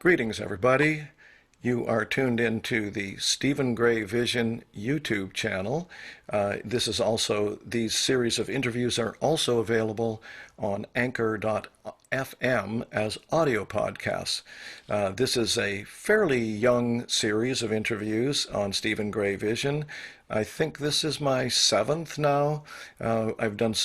Greetings, everybody. You are tuned into the StephenGray Vision YouTube channel. These series of interviews are also available on anchor.fm as audio podcasts. This is a fairly young series of interviews on StephenGray Vision. I think this is my seventh now. I've done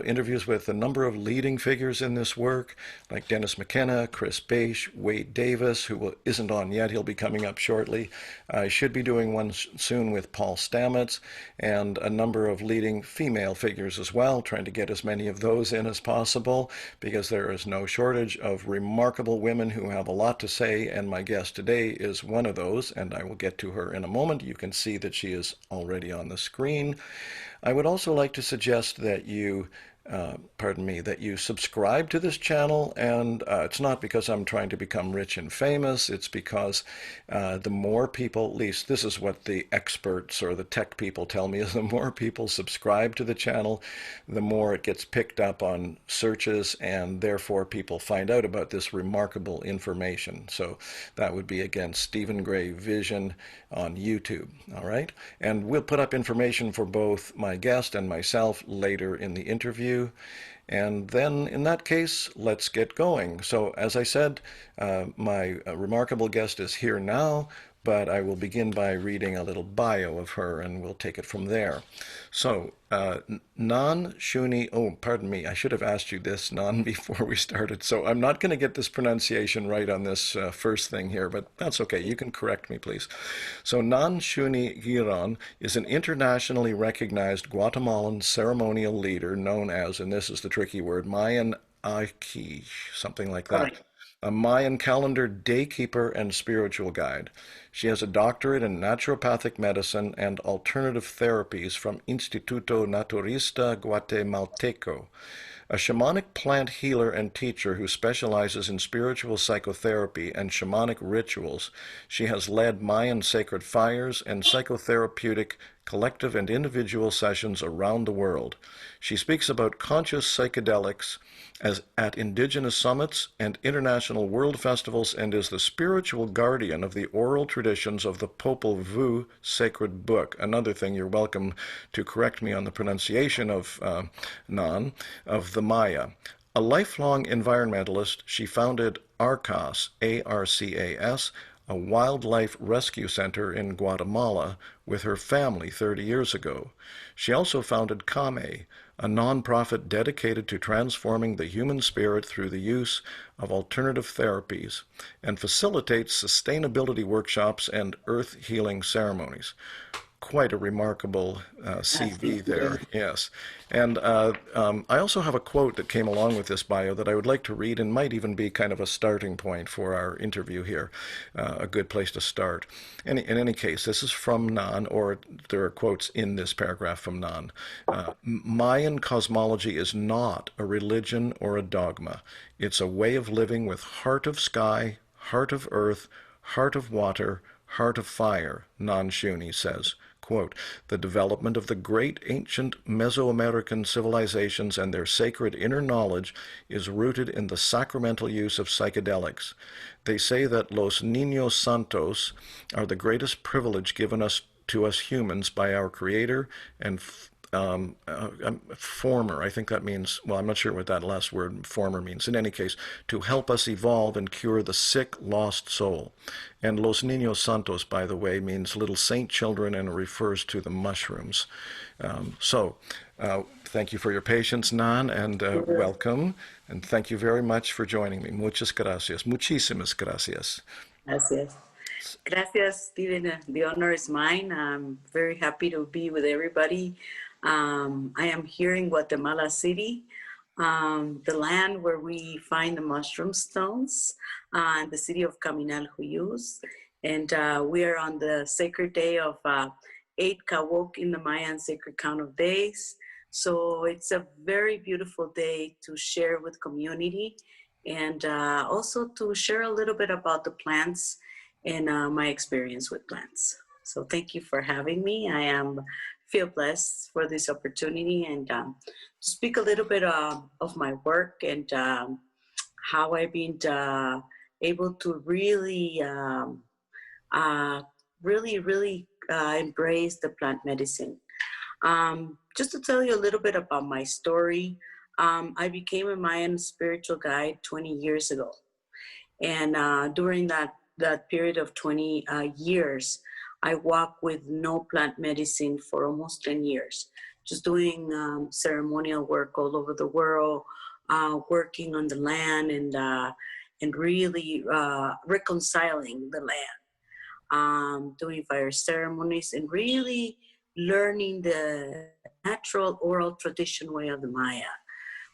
interviews with a number of leading figures in this work, like Dennis McKenna, Chris Bache, Wade Davis, who isn't on yet. He'll be coming up shortly. I should be doing one soon with Paul Stamets, and a number of leading female figures as well, trying to get as many of those in as possible, because there is no shortage of remarkable women who have a lot to say, and my guest today is one of those, and I will get to her in a moment. You can see that she is already on the screen. I would also like to suggest that you subscribe to this channel, and it's not because I'm trying to become rich and famous. It's because the more people, at least this is what the experts or the tech people tell me, is the more people subscribe to the channel, the more it gets picked up on searches, and therefore people find out about this remarkable information. So that would be, again, StephenGray Vision on YouTube. All right, and we'll put up information for both my guest and myself later in the interview. And then in that case, let's get going. So as I said, my remarkable guest is here now, but I will begin by reading a little bio of her, and we'll take it from there. So, Nan Shuni, oh, pardon me, I should have asked you this, Nan, before we started. So I'm not going to get this pronunciation right on this first thing here, but that's okay. You can correct me, please. So Nan Shuni Giron is an internationally recognized Guatemalan ceremonial leader known as, and this is the tricky word, Mayan Ajq'iij, something like that. Correct. A Mayan calendar daykeeper and spiritual guide. She has a doctorate in naturopathic medicine and alternative therapies from Instituto Naturista Guatemalteco. A shamanic plant healer and teacher who specializes in spiritual psychotherapy and shamanic rituals, she has led Mayan sacred fires and psychotherapeutic collective and individual sessions around the world. She speaks about conscious psychedelics at indigenous summits and international world festivals, and is the spiritual guardian of the oral traditions of the Popol Vuh sacred book. Another thing, you're welcome to correct me on the pronunciation of Nan, of the Maya. A lifelong environmentalist, she founded ARCAS, A-R-C-A-S, a wildlife rescue center in Guatemala with her family 30 years ago. She also founded CAME, a nonprofit dedicated to transforming the human spirit through the use of alternative therapies, and facilitates sustainability workshops and earth healing ceremonies. Quite a remarkable CV there, yes. And I also have a quote that came along with this bio that I would like to read, and might even be kind of a starting point for our interview here, a good place to start. In any case, this is from Nan, or there are quotes in this paragraph from Nan. Mayan cosmology is not a religion or a dogma. It's a way of living with heart of sky, heart of earth, heart of water, heart of fire, Nan Shuni says. Quote, the development of the great ancient Mesoamerican civilizations and their sacred inner knowledge is rooted in the sacramental use of psychedelics. They say that Los Niños Santos are the greatest privilege given to us humans by our Creator, and former, I think that means, well, I'm not sure what that last word, former, means. In any case, to help us evolve and cure the sick, lost soul. And Los Niños Santos, by the way, means little saint children, and refers to the mushrooms. Thank you for your patience, Nan, and welcome. And thank you very much for joining me. Muchas gracias. Muchísimas gracias. Gracias. Gracias, Steven. The honor is mine. I'm very happy to be with everybody. I am here in Guatemala City, the land where we find the mushroom stones, the city of Caminal Huyus. And we are on the sacred day of 8 Kawok in the Mayan sacred count of days. So it's a very beautiful day to share with community, and also to share a little bit about the plants and my experience with plants. So thank you for having me. Feel blessed for this opportunity, and to speak a little bit of my work and how I've been able to really, embrace the plant medicine. Just to tell you a little bit about my story, I became a Mayan spiritual guide 20 years ago. And during that period of 20 years, I walked with no plant medicine for almost 10 years, just doing ceremonial work all over the world, working on the land and really reconciling the land, doing fire ceremonies and really learning the natural oral tradition way of the Maya,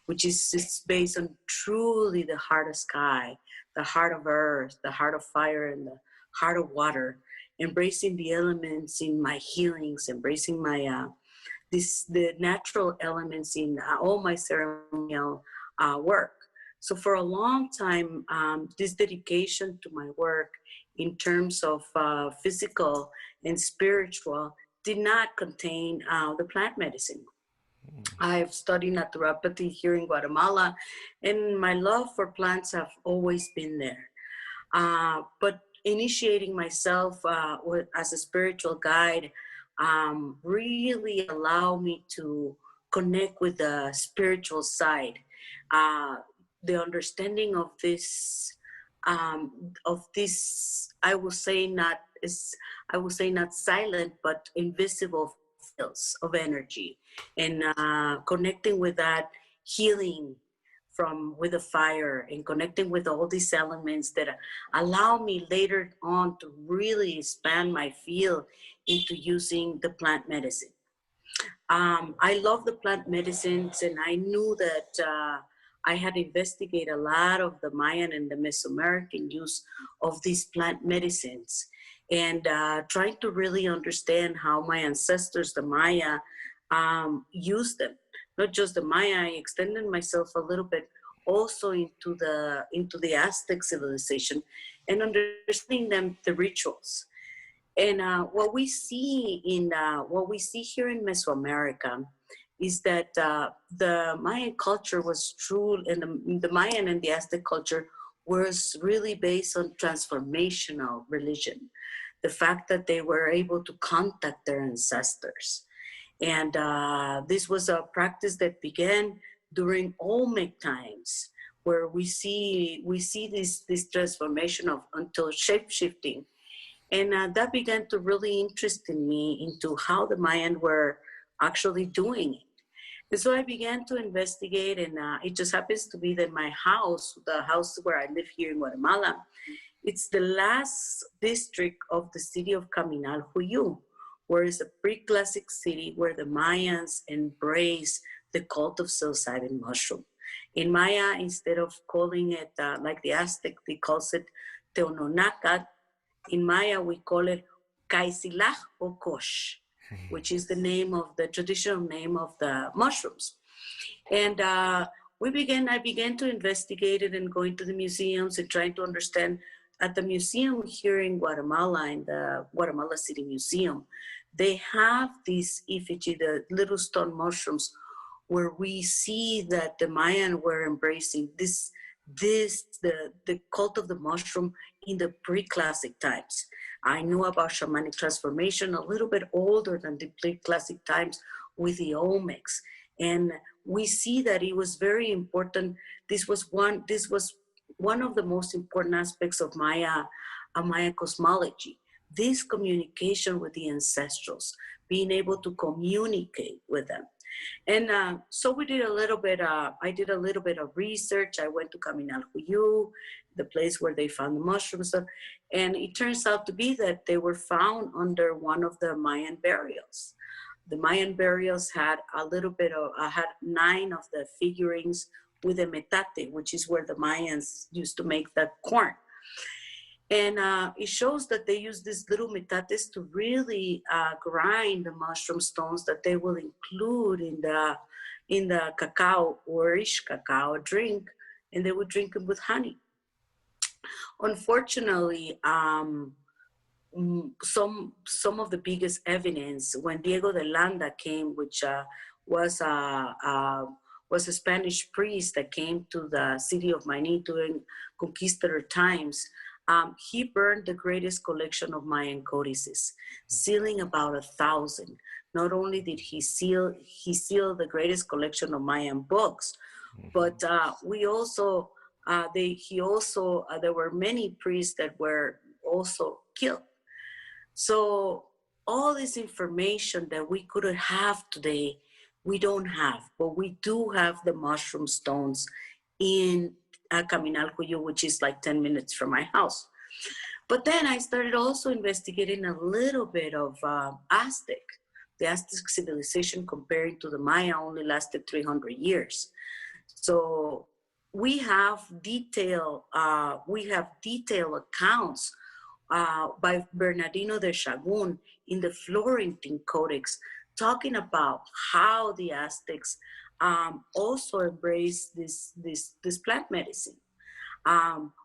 which is based on truly the heart of sky, the heart of earth, the heart of fire, and the heart of water, embracing the elements in my healings, embracing my the natural elements in all my ceremonial work. So for a long time, this dedication to my work in terms of physical and spiritual did not contain the plant medicine. I've studied naturopathy here in Guatemala, and my love for plants have always been there. But initiating myself as a spiritual guide really allowed me to connect with the spiritual side, the understanding of this. I will say not silent, but invisible fields of energy, and connecting with that healing from with the fire and connecting with all these elements that allow me later on to really expand my field into using the plant medicine. I love the plant medicines, and I knew that I had investigated a lot of the Mayan and the Mesoamerican use of these plant medicines, and trying to really understand how my ancestors, the Maya, used them. Not just the Maya, I extended myself a little bit also into the Aztec civilization and understanding them, the rituals. And what we see here in Mesoamerica is that the Mayan culture was true, and the Mayan and the Aztec culture was really based on transformational religion. The fact that they were able to contact their ancestors. And this was a practice that began during Olmec times, where we see this transformation of until shape shifting. And that began to really interest in me into how the Mayan were actually doing it. And so I began to investigate, and it just happens to be that my house, the house where I live here in Guatemala, it's the last district of the city of Caminal Huyu, where it's a pre-classic city where the Mayans embrace the cult of psilocybin mushroom. In Maya, instead of calling it like the Aztec, they call it Teononacat. In Maya, we call it Kaisilaj Okosh, which is the traditional name of the mushrooms. And I began to investigate it and going to the museums and trying to understand. At the museum here in Guatemala, in the Guatemala City Museum, they have these effigy, the little stone mushrooms, where we see that the Mayan were embracing the cult of the mushroom in the pre-classic times. I knew about shamanic transformation a little bit older than the pre-classic times with the Olmecs. And we see that it was very important. This was one of the most important aspects of Maya cosmology. This communication with the ancestrals, being able to communicate with them. And so we did a little bit, I did a little bit of research. I went to Caminal Huyu, the place where they found the mushrooms. And it turns out to be that they were found under one of the Mayan burials. The Mayan burials had had 9 of the figurines with a metate, which is where the Mayans used to make the corn. And it shows that they use these little metates to really grind the mushroom stones that they will include in the cacao, or rich cacao drink, and they would drink it with honey. Unfortunately, some of the biggest evidence when Diego de Landa came, which was was a Spanish priest that came to the city of Mayan during conquistador times. He burned the greatest collection of Mayan codices, sealing about 1,000. Not only did he seal the greatest collection of Mayan books, but we also, there were many priests that were also killed. So all this information that we couldn't have today, we don't have, but we do have the mushroom stones in Caminalcuyo, which is like 10 minutes from my house. But then I started also investigating a little bit of Aztec. The Aztec civilization comparing to the Maya only lasted 300 years. So we have detailed accounts by Bernardino de Sahagún in the Florentine Codex, talking about how the Aztecs also embraced this plant medicine.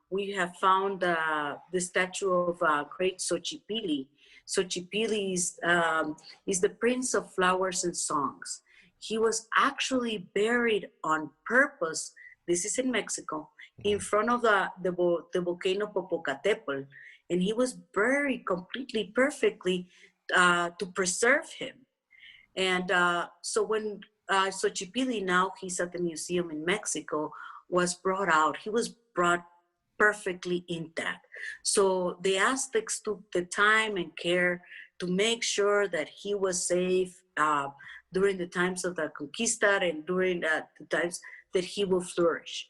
We have found the statue of great Xochipilli. Xochipilli is the prince of flowers and songs. He was actually buried on purpose. This is in Mexico, in front of the volcano Popocatépetl, and he was buried completely perfectly to preserve him. And so when Xochipilli, now he's at the museum in Mexico, was brought out, he was brought perfectly intact. So the Aztecs took the time and care to make sure that he was safe during the times of the conquista and during the times that he will flourish.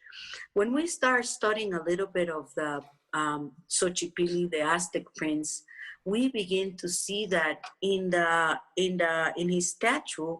When we start studying a little bit of the Xochipilli, the Aztec prince, we begin to see that in his statue,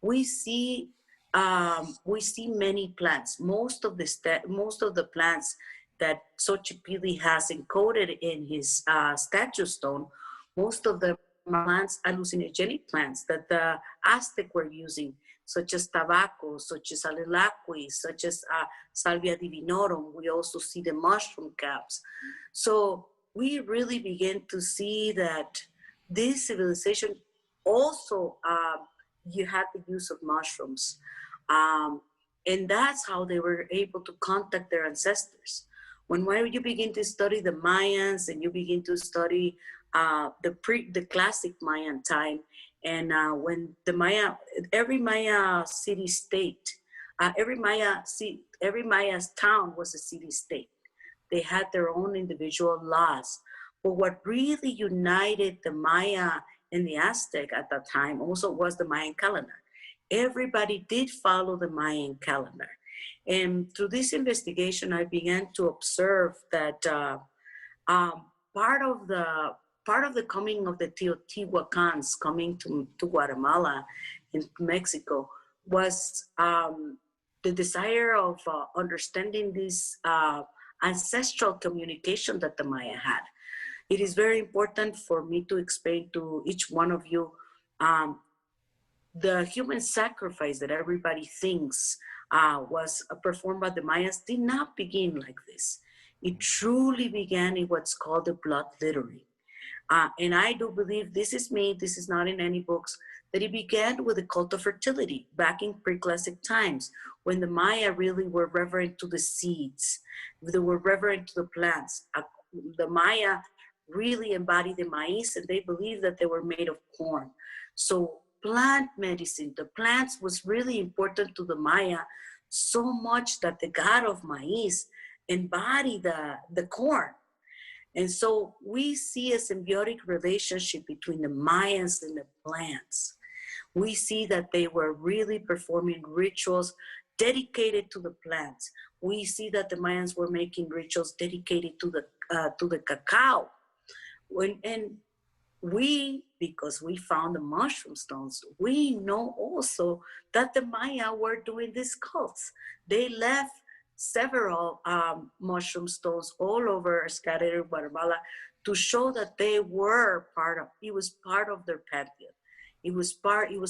we see many plants. Most of the plants that Xochipilli has encoded in his statue stone, most of them are plants, hallucinogenic plants that the Aztec were using, such as tobacco, such as alelaqui, such as salvia divinorum. We also see the mushroom caps. So we really begin to see that this civilization also, you had the use of mushrooms. And that's how they were able to contact their ancestors. When you begin to study the Mayans and you begin to study the classic Mayan time, and when every Maya city-state, every Maya's town was a city-state. They had their own individual laws. But what really united the Maya and the Aztec at that time also was the Mayan calendar. Everybody did follow the Mayan calendar. And through this investigation, I began to observe that part of the coming of the Teotihuacans coming to Guatemala and Mexico was the desire of understanding this ancestral communication that the Maya had. It is very important for me to explain to each one of you the human sacrifice that everybody thinks was performed by the Mayas did not begin like this. It truly began in what's called the blood littering. And I do believe, this is not in any books, that it began with the cult of fertility back in pre-classic times, when the Maya really were reverent to the seeds. They were reverent to the plants. The Maya really embodied the maize, and they believed that they were made of corn. So plant medicine, the plants, was really important to the Maya, so much that the god of maize embodied the corn. And so we see a symbiotic relationship between the Mayans and the plants. We see that they were really performing rituals dedicated to the plants. We see that the Mayans were making rituals dedicated to the cacao. And we, because we found the mushroom stones, we know also that the Maya were doing these cults. They left several mushroom stones all over scattered in Guatemala to show that they were it was part of their pantheon. It was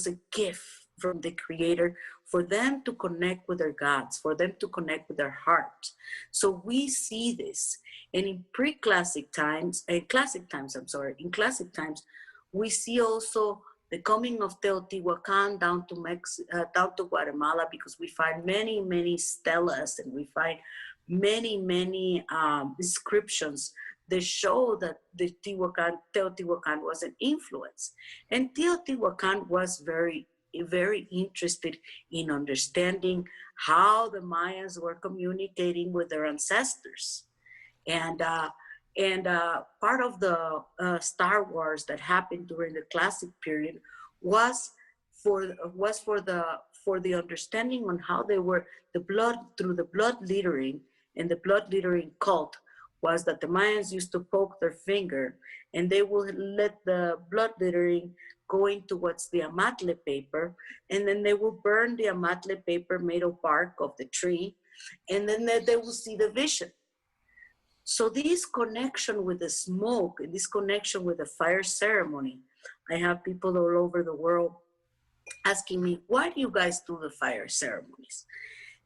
a gift from the Creator for them to connect with their gods, for them to connect with their heart. So we see this. And in classic times, we see also the coming of Teotihuacan down to Guatemala, because we find many, many stelas, and we find many inscriptions that show that the Teotihuacan was an influence. And Teotihuacan was very, very interested in understanding how the Mayans were communicating with their ancestors. And part of the Star Wars that happened during the classic period was for the understanding on how they were through the blood littering, and the blood littering cult was that the Mayans used to poke their finger, and they would let the blood littering go into what's the amatle paper, and then they will burn the amatle paper made of bark of the tree, and then they will see the vision. So this connection with the smoke, and this connection with the fire ceremony, I have people all over the world asking me, why do you guys do the fire ceremonies?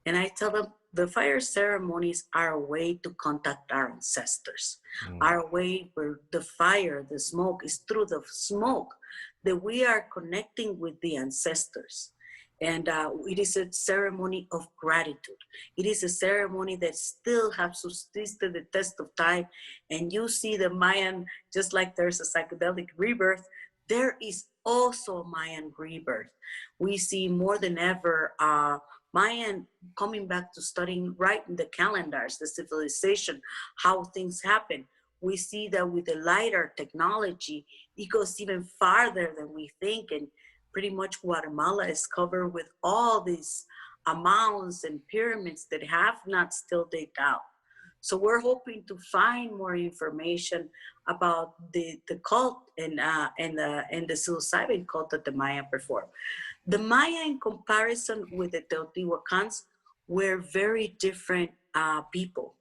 And I tell them, the fire ceremonies are a way to contact our ancestors. Our way where the fire, the smoke, is through the smoke that we are connecting with the ancestors. And it is a ceremony of gratitude. It is a ceremony that still has subsisted the test of time. And you see the Mayan, just like there's a psychedelic rebirth, there is also a Mayan rebirth. We see more than ever Mayan coming back to studying right in the calendars, the civilization, how things happen. We see that with the LiDAR technology, it goes even farther than we think. And pretty much Guatemala is covered with all these mounds and pyramids that have not still digged out. So we're hoping to find more information about the cult and the psilocybin cult that the Maya performed. The Maya, in comparison with the Teotihuacans, were very different people.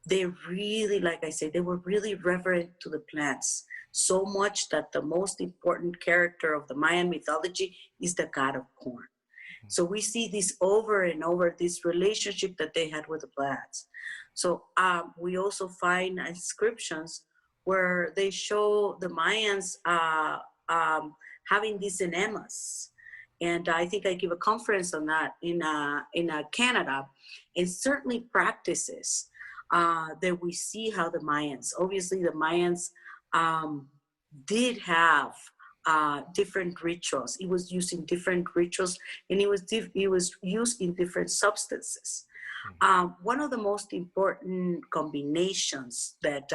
They really, like I said, they were really reverent to the plants. So much that the most important character of the Mayan mythology is the god of corn. So we see this over and over, this relationship that they had with the plants. So we also find inscriptions where they show the Mayans having these enemas. And I think I give a conference on that in Canada, and certainly practices that we see how the Mayans, obviously the Mayans did have different rituals. It was using different rituals, and it was used in different substances. One of the most important combinations that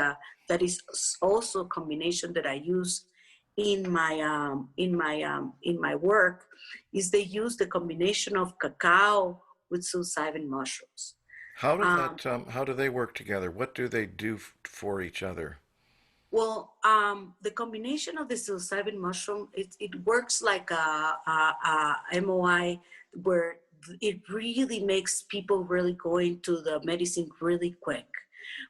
is also a combination that I use in my work is they use the combination of cacao with psilocybin mushrooms. How do they work together? What do they do for each other? Well, the combination of the psilocybin mushroom, it works like a MOI, where it really makes people really go into the medicine really quick.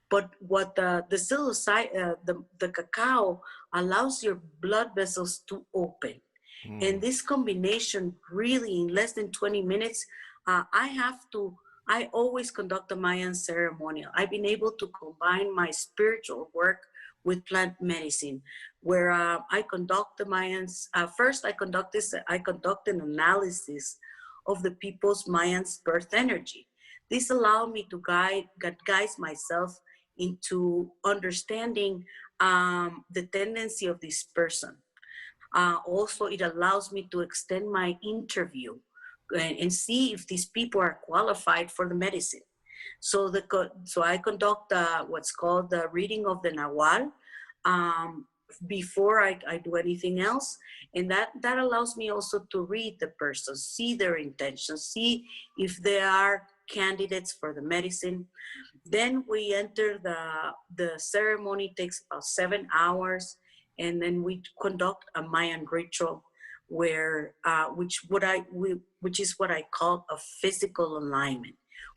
But what the psilocybin, the cacao allows your blood vessels to open. And this combination really, in less than 20 minutes, I always conduct a Mayan ceremonial. I've been able to combine my spiritual work with plant medicine, where I conduct the Mayans. First, I conduct an analysis of the people's Mayans' birth energy. This allowed me to guide myself into understanding the tendency of this person. Also, it allows me to extend my interview and see if these people are qualified for the medicine. So I conduct what's called the reading of the Nahual before I do anything else. And that allows me also to read the person, see their intentions, see if they are candidates for the medicine. Then we enter the ceremony. Takes about 7 hours. And then we conduct a Mayan ritual where, which is what I call a physical alignment.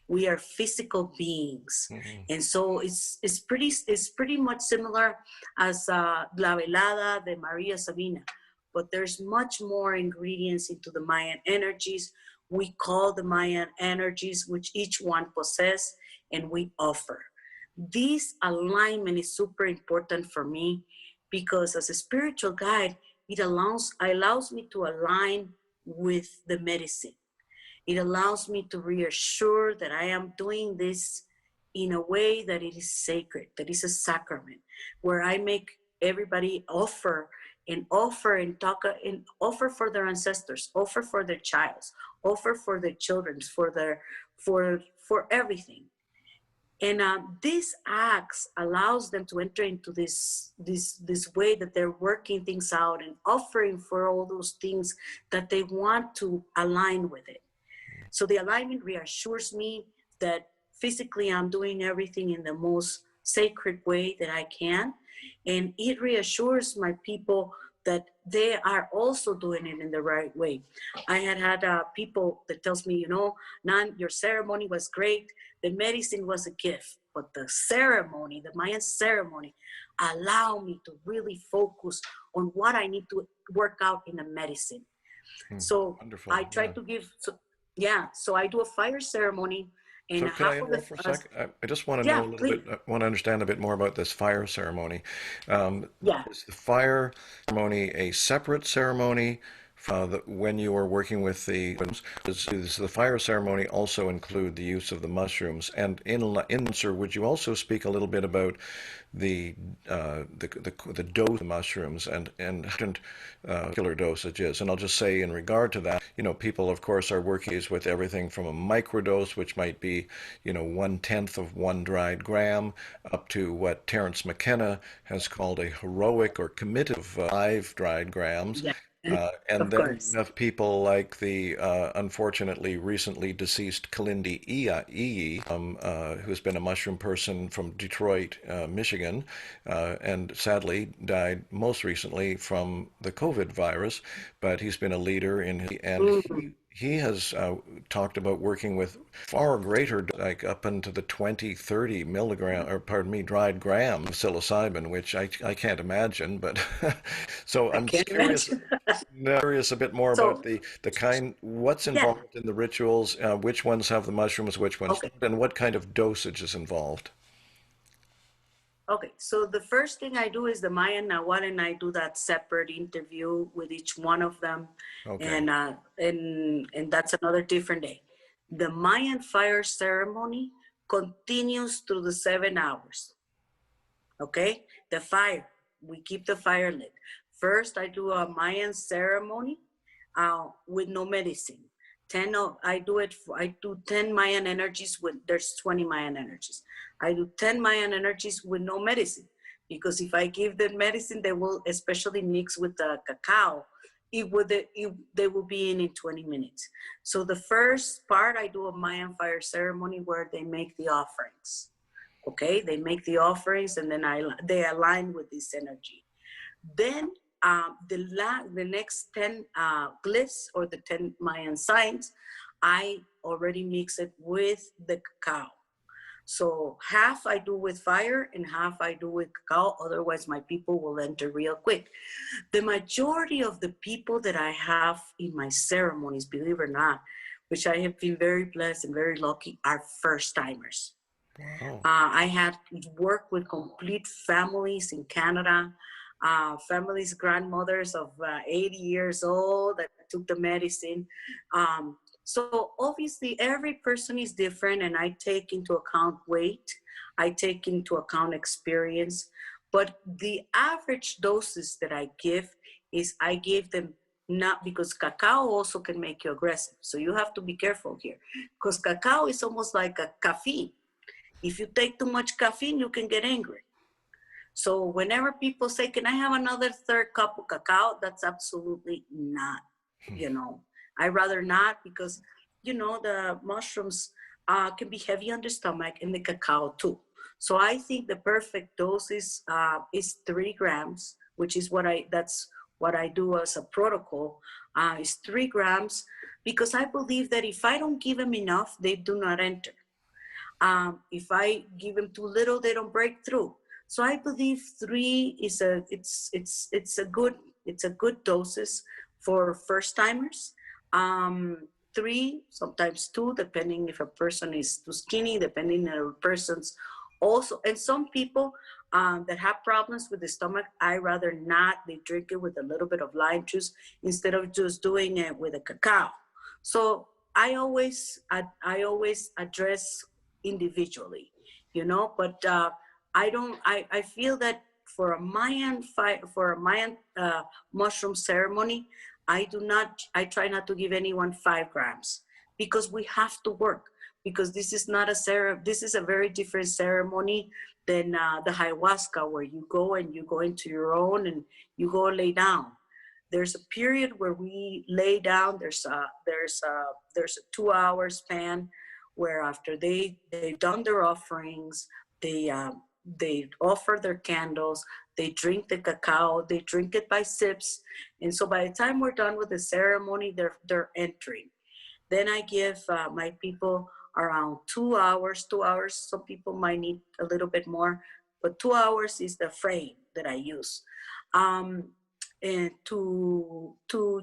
We are physical beings. And so it's pretty much similar as La Velada de Maria Sabina, but there's much more ingredients into the Mayan energies. We call the Mayan energies, which each one possess, and we offer. This alignment is super important for me, because as a spiritual guide, it allows me to align with the medicine. It allows me to reassure that I am doing this in a way that it is sacred, that is a sacrament, where I make everybody offer and talk and offer for their ancestors, offer for their childs, offer for their children, for everything. And this acts allows them to enter into this way that they're working things out and offering for all those things that they want to align with it. So the alignment reassures me that physically I'm doing everything in the most sacred way that I can. And it reassures my people that they are also doing it in the right way. I had people that tells me, Nan, your ceremony was great. The medicine was a gift, but the ceremony, the Mayan ceremony, allow me to really focus on what I need to work out in the medicine. So Wonderful. I try to give, so I do a fire ceremony. And So can I interrupt for a sec? I just want to know a little bit, I want to understand a bit more about this fire ceremony. Is the fire ceremony a separate ceremony when you are working with does the fire ceremony also include the use of the mushrooms? And in answer, would you also speak a little bit about the dose of the mushrooms and killer dosages? And I'll just say in regard to that, people of course are working with everything from a microdose, which might be 1/10 of 1 dried gram, up to what Terence McKenna has called a heroic or committed 5 dried grams. And then you have people like the unfortunately recently deceased Kalindi Iyi, who's been a mushroom person from Detroit, Michigan, and sadly died most recently from the COVID virus. But he's been a leader he has talked about working with far greater, like up into the 20, 30 milligram, or pardon me, dried gram of psilocybin, which I can't imagine. But so I'm curious a bit more about the kind, what's involved in the rituals, which ones have the mushrooms, which ones don't, and what kind of dosage is involved. Okay, so the first thing I do is the Mayan Nahuatl, and I do that separate interview with each one of them, and that's another different day. The Mayan fire ceremony continues through the 7 hours. Okay, the fire, we keep the fire lit. First, I do a Mayan ceremony with no medicine. I do 10 Mayan energies there's 20 Mayan energies. I do 10 Mayan energies with no medicine, because if I give them medicine, they will, especially mix with the cacao, they will be in 20 minutes. So the first part, I do a Mayan fire ceremony where they make the offerings. Okay, they make the offerings, and then they align with this energy. Then the next 10 glyphs, or the 10 Mayan signs, I already mix it with the cacao. So half I do with fire and half I do with cacao. Otherwise, my people will enter real quick. The majority of the people that I have in my ceremonies, believe it or not, which I have been very blessed and very lucky, are first timers. Wow. I had worked with complete families in Canada, families, grandmothers of 80 years old that took the medicine. So obviously every person is different, and I take into account weight, I take into account experience, but the average doses that I give is I give them not, because cacao also can make you aggressive. So you have to be careful here, because cacao is almost like a caffeine. If you take too much caffeine, you can get angry. So whenever people say, can I have another third cup of cacao? That's absolutely not, I'd rather not, because, the mushrooms can be heavy on the stomach, and the cacao too. So I think the perfect dose is 3 grams, which is that's what I do as a protocol, is 3 grams, because I believe that if I don't give them enough, they do not enter. If I give them too little, they don't break through. So I believe 3 is a good doses for first timers. 3, sometimes 2, depending if a person is too skinny, depending on a person's also. And some people that have problems with the stomach, I rather not. They drink it with a little bit of lime juice instead of just doing it with a cacao. So I always address individually, but I feel that for a Mayan mushroom ceremony, I try not to give anyone 5 grams, because we have to work, because this is not this is a very different ceremony than the ayahuasca, where you go and you go into your own and you go lay down. There's a period where we lay down. There's a 2 hour span where after they've done their offerings, they offer their candles, they drink the cacao, they drink it by sips, and so by the time we're done with the ceremony, they're entering. Then I give my people around 2 hours. 2 hours. Some people might need a little bit more, but 2 hours is the frame that I use, and to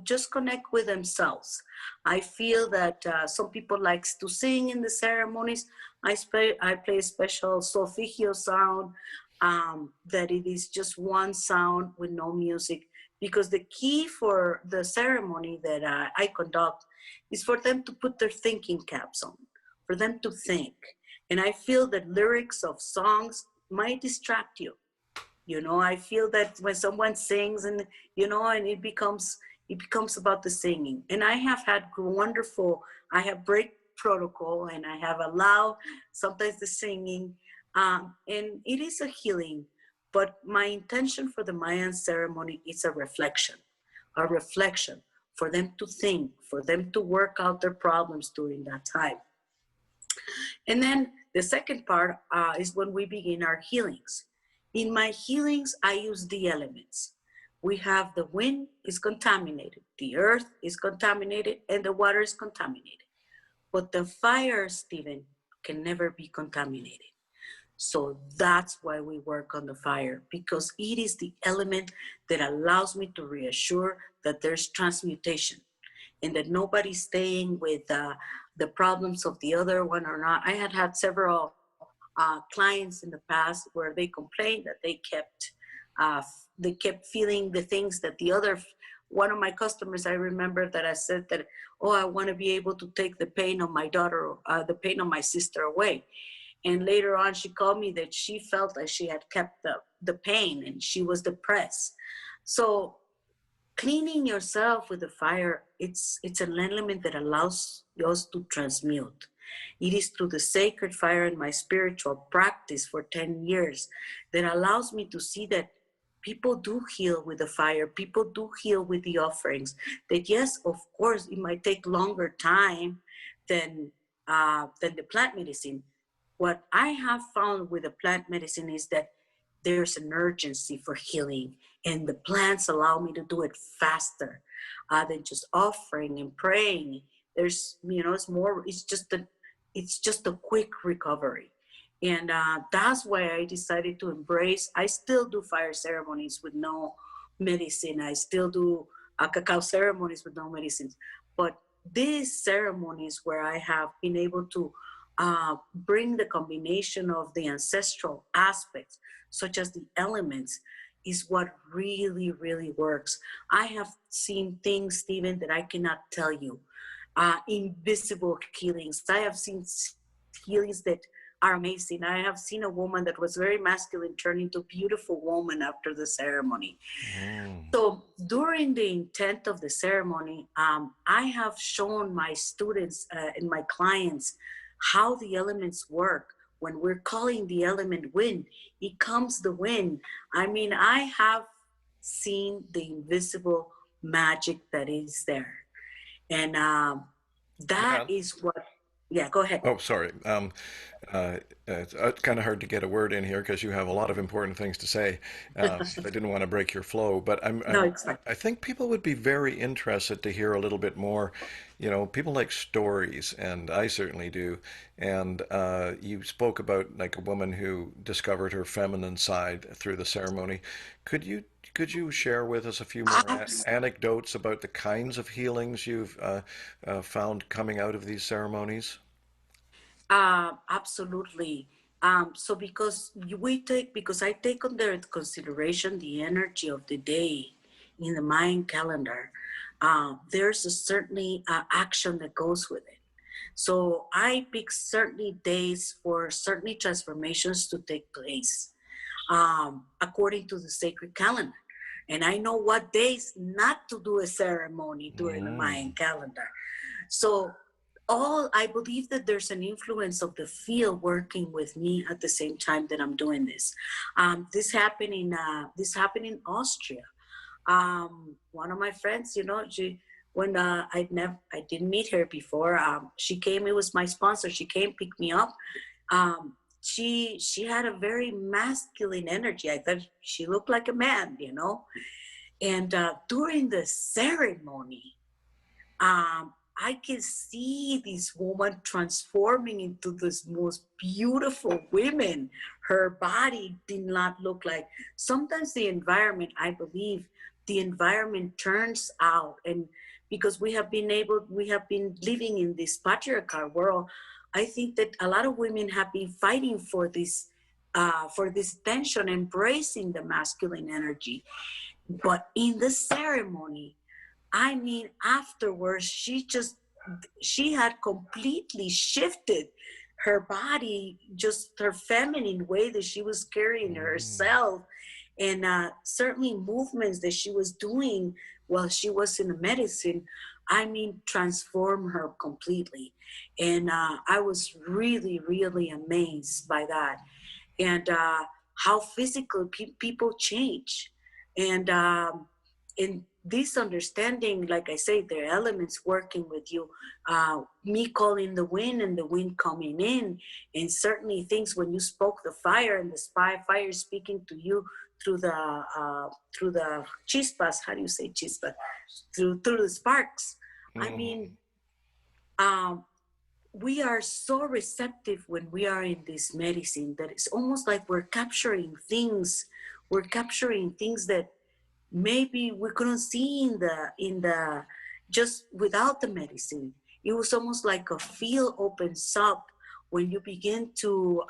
just connect with themselves. I feel that some people likes to sing in the ceremonies. I play a special solfeggio sound, that it is just one sound with no music, because the key for the ceremony that I conduct is for them to put their thinking caps on, for them to think. And I feel that lyrics of songs might distract you. I feel that when someone sings and, and it becomes about the singing. And I have had I have break protocol, and I have allowed sometimes the singing, and it is a healing. But my intention for the Mayan ceremony is a reflection for them to think, for them to work out their problems during that time. And then the second part is when we begin our healings. In my healings, I use the elements. We have the wind is contaminated, the earth is contaminated, and the water is contaminated. But the fire, Stephen, can never be contaminated. So that's why we work on the fire, because it is the element that allows me to reassure that there's transmutation and that nobody's staying with the problems of the other one or not. I had several clients in the past where they complained that they kept feeling the things that one of my customers, I remember that I said that, oh, I want to be able to take the pain of my daughter, the pain of my sister away. And later on, she called me that she felt like she had kept the pain and she was depressed. So cleaning yourself with the fire, it's an element that allows us to transmute. It is through the sacred fire in my spiritual practice for 10 years that allows me to see that people do heal with the fire. People do heal with the offerings. That yes, of course, it might take longer time than the plant medicine. What I have found with the plant medicine is that there's an urgency for healing, and the plants allow me to do it faster than just offering and praying. There's, it's just a quick recovery. And that's why I decided to embrace. I still do fire ceremonies with no medicine. I still do cacao ceremonies with no medicines. But these ceremonies where I have been able to bring the combination of the ancestral aspects, such as the elements, is what really, really works. I have seen things, Stephen, that I cannot tell you. Invisible healings. I have seen healings that are amazing. I have seen a woman that was very masculine turn into a beautiful woman after the ceremony. So during the intent of the ceremony, I have shown my students and my clients how the elements work. When we're calling the element wind, it comes the wind. I mean, I have seen the invisible magic that is there. And that is what, yeah, go ahead. Oh, sorry. It's kind of hard to get a word in here because you have a lot of important things to say. I didn't want to break your flow, but No, it's not. I think people would be very interested to hear a little bit more. People like stories, and I certainly do. And you spoke about like a woman who discovered her feminine side through the ceremony. Could you share with us a few more anecdotes about the kinds of healings you've found coming out of these ceremonies? Absolutely. So because I take under consideration the energy of the day in the Mayan calendar, there's a certainly action that goes with it. So I pick certainly days for certainly transformations to take place according to the sacred calendar. And I know what days not to do a ceremony during the Mayan calendar. So I believe that there's an influence of the field working with me at the same time that I'm doing this. This happened in Austria. One of my friends, when I didn't meet her before. She came. It was my sponsor. She came, pick me up. She had a very masculine energy. I thought she looked like a man, And during the ceremony, I can see this woman transforming into this most beautiful woman. Her body did not look like. Sometimes the environment, I believe, the environment turns out, and because we have been living in this patriarchal world, I think that a lot of women have been fighting for this tension, embracing the masculine energy. But in the ceremony, I mean, afterwards, she had completely shifted her body, just her feminine way that she was carrying herself, and certainly movements that she was doing while she was in the medicine, I mean, transformed her completely. And I was really, really amazed by that. And how physical people change. And in this understanding, like I say, there are elements working with you, me calling the wind and the wind coming in, and certainly things when you spoke the fire and the fire speaking to you through the chispas. How do you say chispas? Through the sparks. I mean, we are so receptive when we are in this medicine that it's almost like we're capturing things. We're capturing things that maybe we couldn't see in the just without the medicine. It was almost like a field opens up when you begin to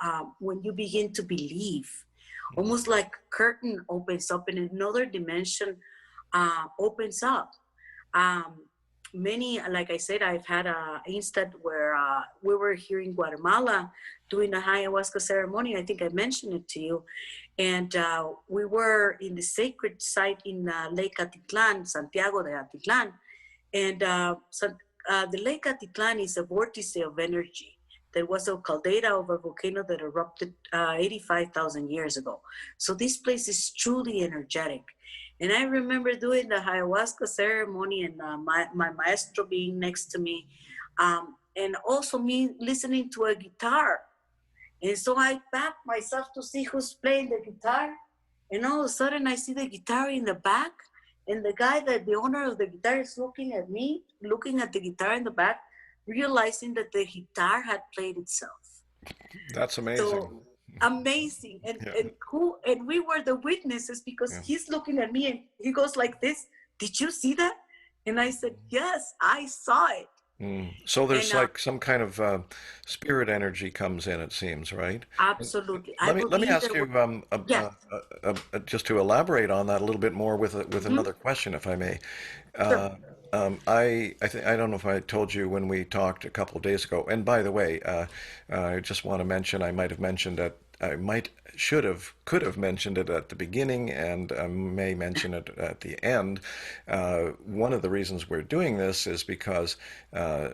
believe, almost like a curtain opens up and another dimension opens up. Many, like I said, I've had an instant where we were here in Guatemala doing a ayahuasca ceremony. I think I mentioned it to you. And we were in the sacred site in Lake Atitlan, Santiago de Atitlan. And the Lake Atitlan is a vortice of energy. There was a caldera of a volcano that erupted 85,000 years ago. So this place is truly energetic. And I remember doing the ayahuasca ceremony and my maestro being next to me, and also me listening to a guitar. And so I backed myself to see who's playing the guitar. And all of a sudden I see the guitar in the back, and the owner of the guitar is looking at me, looking at the guitar in the back, realizing that the guitar had played itself. That's amazing. So amazing. And we were the witnesses because he's looking at me and he goes like this, "Did you see that?" And I said, "Yes, I saw it." So there's like some kind of spirit energy comes in, it seems, right? Absolutely. Let me ask you just to elaborate on that a little bit more with another question, if I may. Sure. I don't know if I told you when we talked a couple of days ago. And by the way, I just want to mention I might have mentioned that could have mentioned it at the beginning, and may mention it at the end. One of the reasons we're doing this is because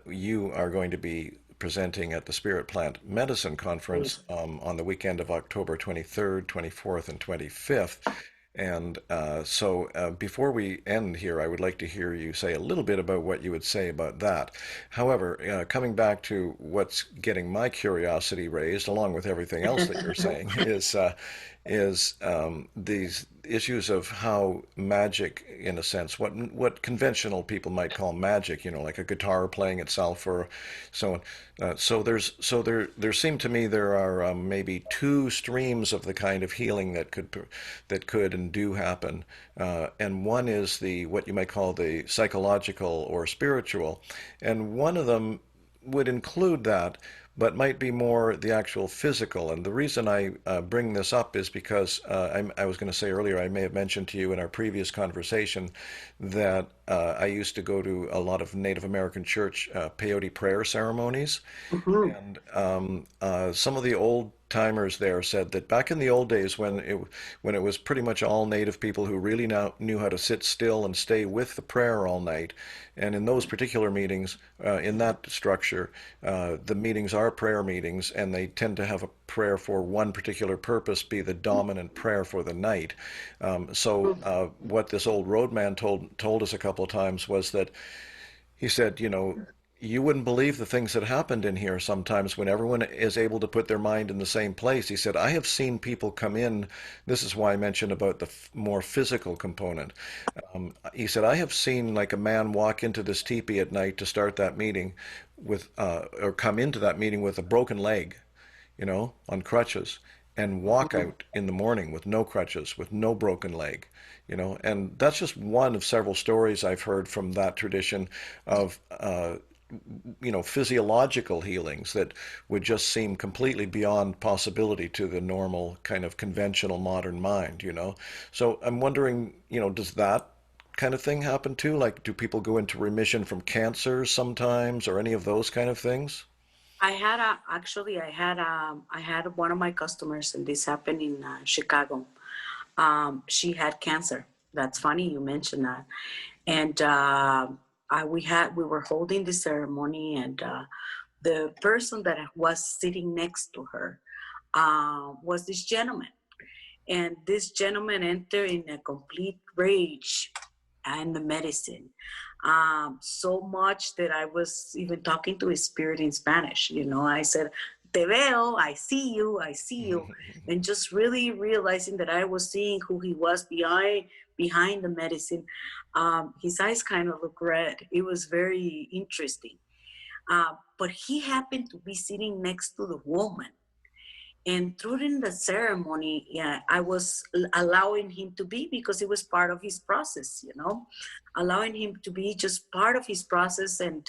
you are going to be presenting at the Spirit Plant Medicine Conference on the weekend of October 23rd, 24th, and 25th. And so before we end here, I would like to hear you say a little bit about what you would say about that. However, coming back to what's getting my curiosity raised, along with everything else that you're saying, is these issues of how magic, in a sense, what conventional people might call magic, like a guitar playing itself or so on. There seem to me there are maybe two streams of the kind of healing that could and do happen, and one is what you might call the psychological or spiritual, and one of them would include that, but might be more the actual physical. And the reason I bring this up is because I was going to say earlier, I may have mentioned to you in our previous conversation that I used to go to a lot of Native American church peyote prayer ceremonies. Mhm. And some of the old timers there said that back in the old days when it was pretty much all native people who really knew how to sit still and stay with the prayer all night, and in those particular meetings, in that structure, the meetings are prayer meetings, and they tend to have a prayer for one particular purpose be the dominant prayer for the night. What this old roadman told us a couple of times was that he said, you know, you wouldn't believe the things that happened in here sometimes when everyone is able to put their mind in the same place. He said, I have seen people come in. This is why I mentioned about the more physical component. He said, I have seen like a man walk into this teepee at night to start that meeting or come into that meeting with a broken leg, you know, on crutches, and walk out in the morning with no crutches, with no broken leg, you know. And that's just one of several stories I've heard from that tradition of, you know, physiological healings that would just seem completely beyond possibility to the normal kind of conventional modern mind, you know. So I'm wondering, you know, does that kind of thing happen too? Like, do people go into remission from cancer sometimes or any of those kind of things? I had one of my customers, and this happened in Chicago. She had cancer. That's funny you mentioned that. And we were holding the ceremony, and the person that was sitting next to her was this gentleman. And this gentleman entered in a complete rage and the medicine. So much that I was even talking to his spirit in Spanish. You know, I said, Te veo, I see you, I see you. And just really realizing that I was seeing who he was behind the medicine. His eyes kind of looked red. It was very interesting. But he happened to be sitting next to the woman, and during the ceremony, yeah, I was allowing him to be, because it was part of his process, you know, allowing him to be just part of his process. And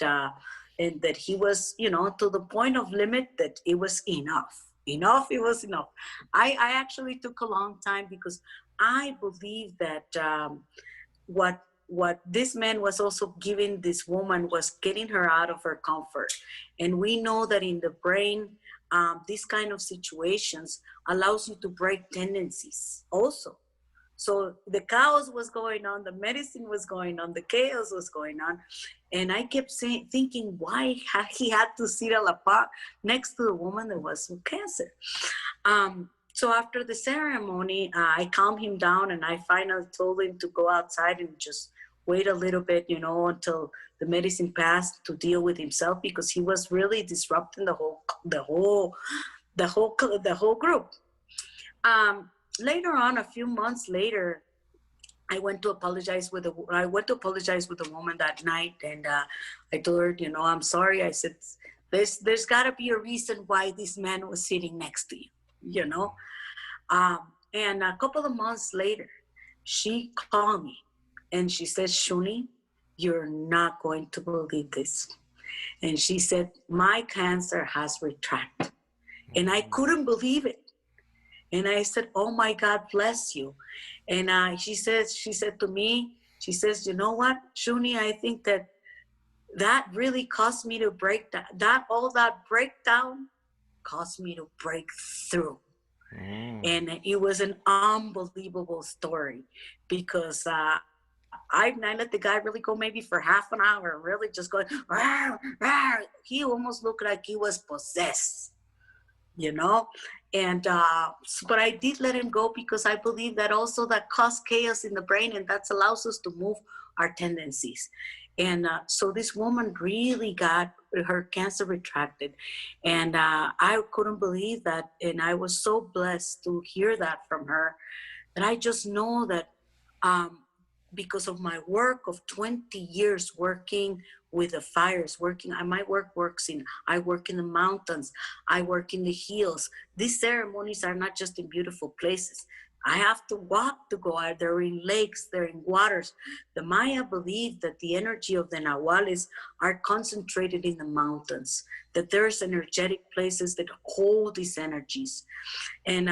that he was, you know, to the point of limit that it was enough. Enough, it was enough. I actually took a long time, because I believe that what this man was also giving this woman was getting her out of her comfort. And we know that in the brain, these kind of situations allows you to break tendencies also. So the chaos was going on, the medicine was going on, the chaos was going on. And I kept thinking, why he had to sit a la par next to the woman that was with cancer. So after the ceremony, I calmed him down, and I finally told him to go outside and just wait a little bit, you know, until the medicine passed, to deal with himself, because he was really disrupting the whole group. Later on, a few months later, I went to apologize with the woman that night, and I told her, you know, I'm sorry. I said, there's got to be a reason why this man was sitting next to you, you know. Um, and a couple of months later, she called me, and she said, Shuni, you're not going to believe this. And she said, my cancer has retracted. And I couldn't believe it. And I said, oh my God, bless you. And she said to me, she says, you know what, Shuni, I think that really caused me to break all that breakdown caused me to break through. Mm. And it was an unbelievable story, because I let the guy really go maybe for half an hour, really just going, rawr, rawr. He almost looked like he was possessed, you know. And but I did let him go, because I believe that also that causes chaos in the brain, and that allows us to move our tendencies. And so this woman really got her cancer retracted, and I couldn't believe that. And I was so blessed to hear that from her, that I just know that um, because of my work of 20 years working with the fires, my I work in the mountains, I work in the hills. These ceremonies are not just in beautiful places. I have to walk to go out. They're in lakes, they're in waters. The Maya believed that the energy of the Nahuales are concentrated in the mountains, that there's energetic places that hold these energies. And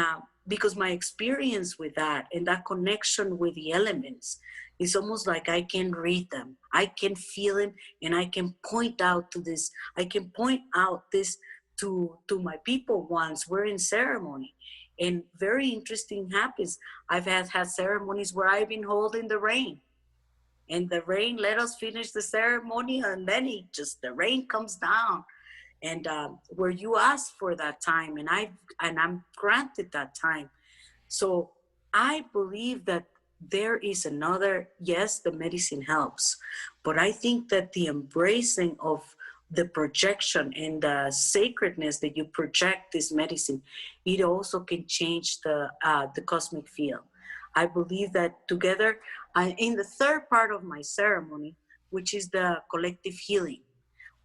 because my experience with that and that connection with the elements is almost like I can read them, I can feel them, and I can point out to this. I can point out this to my people once we're in ceremony. And very interesting happens. I've had ceremonies where I've been holding the rain, and the rain let us finish the ceremony, and then the rain comes down, and where you ask for that time, and I'm granted that time. So I believe that there is another, yes, the medicine helps, but I think that the embracing of the projection and the sacredness that you project this medicine, it also can change the cosmic field. I believe that together, in the third part of my ceremony, which is the collective healing,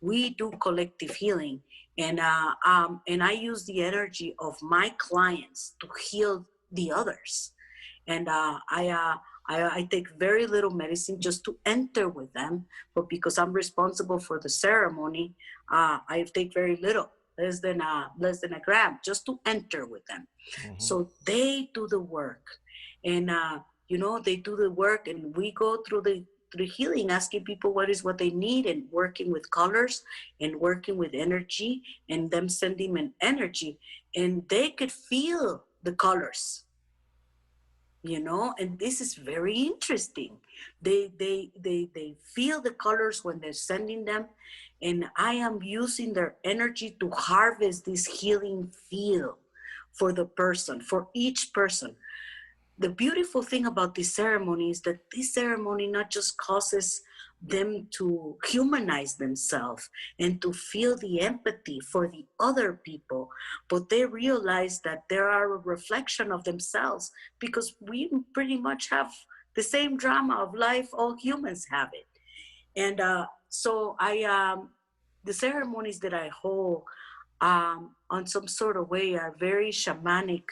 we do collective healing, and I use the energy of my clients to heal the others. And I take very little medicine just to enter with them, but because I'm responsible for the ceremony, I take very little, less than a gram, just to enter with them. So they do the work, and they do the work, and we go through the healing, asking people what they need, and working with colors and working with energy, and them sending an energy, and they could feel the colors, and this is very interesting. They feel the colors when they're sending them, and I am using their energy to harvest this healing field for the person, for each person. The beautiful thing about this ceremony is that this ceremony not just causes them to humanize themselves and to feel the empathy for the other people, but they realize that they are a reflection of themselves, because we pretty much have the same drama of life. All humans have it. And so the ceremonies that I hold on some sort of way are very shamanic,